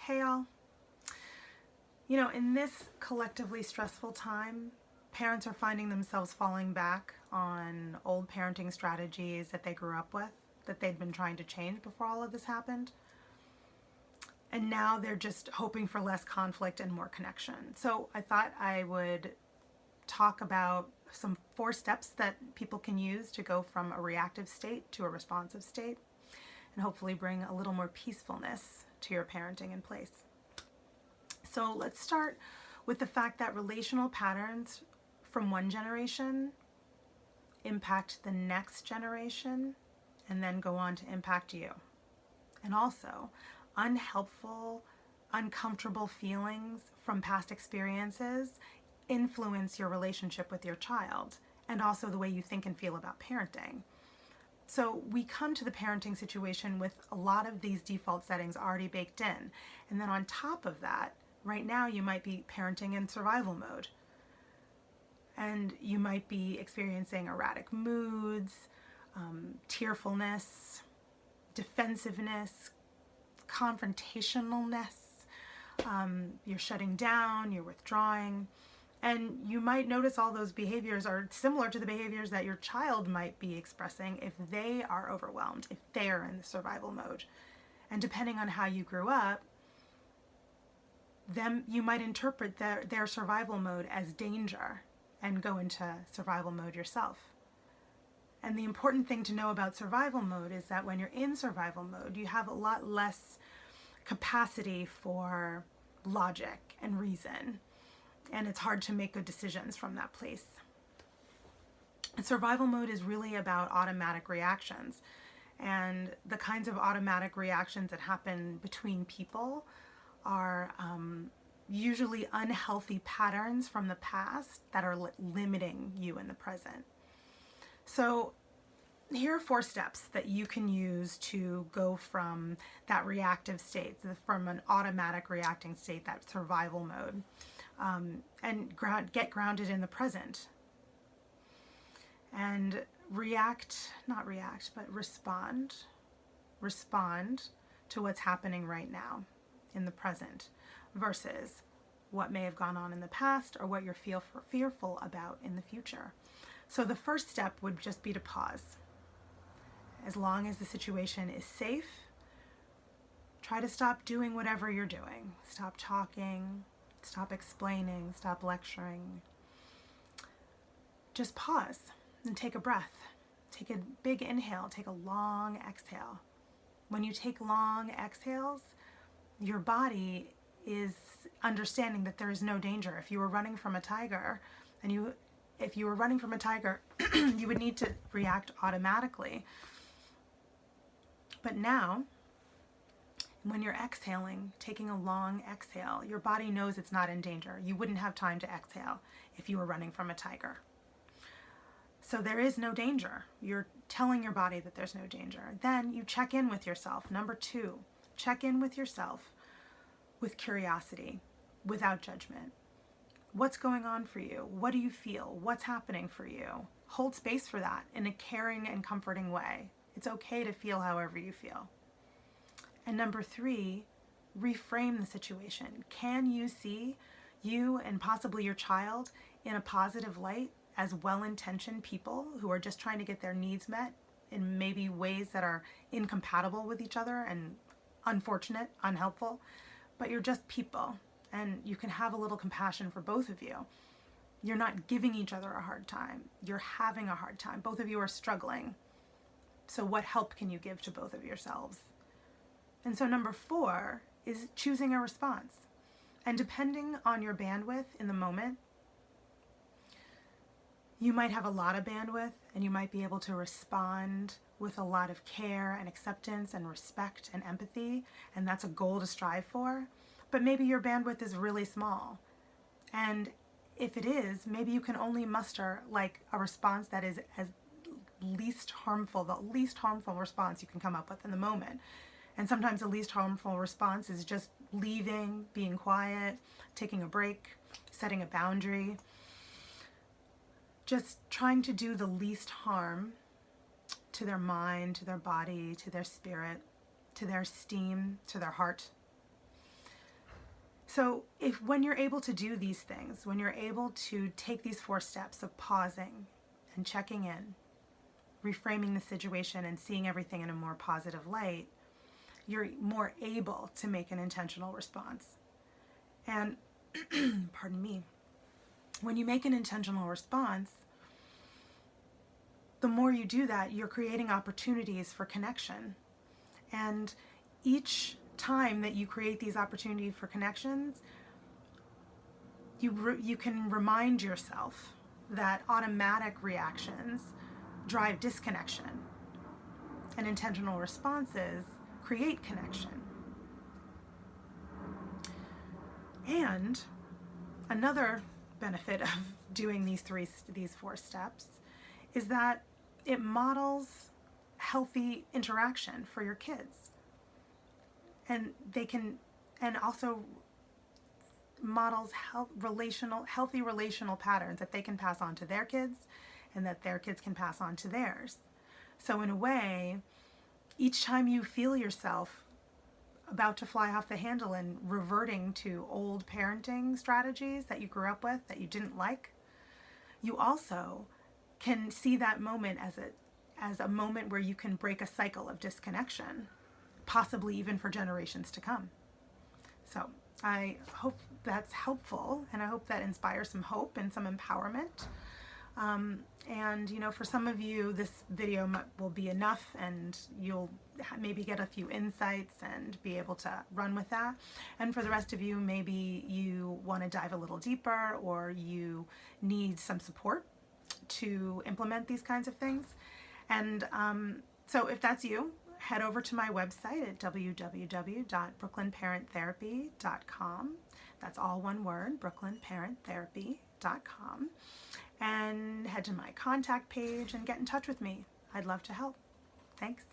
Hey all. In this collectively stressful time, parents are finding themselves falling back on old parenting strategies that they grew up with, that they'd been trying to change before all of this happened. And now they're just hoping for less conflict and more connection. So I thought I would talk about some 4 steps that people can use to go from a reactive state to a responsive state, and hopefully bring a little more peacefulness to your parenting in place. So let's start with the fact that relational patterns from one generation impact the next generation and then go on to impact you. And also, unhelpful, uncomfortable feelings from past experiences influence your relationship with your child and also the way you think and feel about parenting. So we come to the parenting situation with a lot of these default settings already baked in. And then on top of that, right now you might be parenting in survival mode. And you might be experiencing erratic moods, tearfulness, defensiveness, confrontationalness. You're shutting down, you're withdrawing. And you might notice all those behaviors are similar to the behaviors that your child might be expressing if they are overwhelmed, if they are in the survival mode. And depending on how you grew up, you might interpret their survival mode as danger and go into survival mode yourself. And the important thing to know about survival mode is that when you're in survival mode, you have a lot less capacity for logic and reason. And it's hard to make good decisions from that place. And survival mode is really about automatic reactions. And the kinds of automatic reactions that happen between people are usually unhealthy patterns from the past that are limiting you in the present. So here are 4 steps that you can use to go from that reactive state, from an automatic reacting state, that survival mode, and get grounded in the present. And respond to what's happening right now in the present versus what may have gone on in the past or what you're fearful about in the future. So the first step would just be to pause. As long as the situation is safe, try to stop doing whatever you're doing. Stop talking, stop explaining, stop lecturing. Just pause and take a breath. Take a big inhale, take a long exhale. When you take long exhales, your body is understanding that there is no danger. If you were running from a tiger, you would need to react automatically. But now, when you're exhaling, taking a long exhale, your body knows it's not in danger. You wouldn't have time to exhale if you were running from a tiger. So there is no danger. You're telling your body that there's no danger. Then you check in with yourself. Number 2, check in with yourself with curiosity, without judgment. What's going on for you? What do you feel? What's happening for you? Hold space for that in a caring and comforting way. It's okay to feel however you feel. And number 3, reframe the situation. Can you see you and possibly your child in a positive light as well-intentioned people who are just trying to get their needs met in maybe ways that are incompatible with each other and unfortunate, unhelpful, but you're just people and you can have a little compassion for both of you. You're not giving each other a hard time. You're having a hard time. Both of you are struggling. So what help can you give to both of yourselves? And so number 4 is choosing a response. And depending on your bandwidth in the moment, you might have a lot of bandwidth and you might be able to respond with a lot of care and acceptance and respect and empathy, and that's a goal to strive for. But maybe your bandwidth is really small. And if it is, maybe you can only muster like a response that is as least harmful, the least harmful response you can come up with in the moment. And sometimes the least harmful response is just leaving, being quiet, taking a break, setting a boundary. Just trying to do the least harm to their mind, to their body, to their spirit, to their esteem, to their heart. So when you're able to do these things, when you're able to take these 4 steps of pausing and checking in, reframing the situation and seeing everything in a more positive light, you're more able to make an intentional response. And pardon me, when you make an intentional response, the more you do that, you're creating opportunities for connection. And each time that you create these opportunities for connections, you can remind yourself that automatic reactions drive disconnection and intentional responses create connection. And another benefit of doing these 4 steps is that it models healthy interaction for your kids. And also models healthy relational patterns that they can pass on to their kids and that their kids can pass on to theirs. So in a way, each time you feel yourself about to fly off the handle and reverting to old parenting strategies that you grew up with that you didn't like, you also can see that moment as a moment where you can break a cycle of disconnection, possibly even for generations to come. So I hope that's helpful, and I hope that inspires some hope and some empowerment. And for some of you, this video will be enough, and you'll maybe get a few insights and be able to run with that. And for the rest of you, maybe you want to dive a little deeper, or you need some support to implement these kinds of things. And so if that's you, head over to my website at www.brooklynparenttherapy.com. That's all one word, brooklynparenttherapy.com. And head to my contact page and get in touch with me. I'd love to help. Thanks.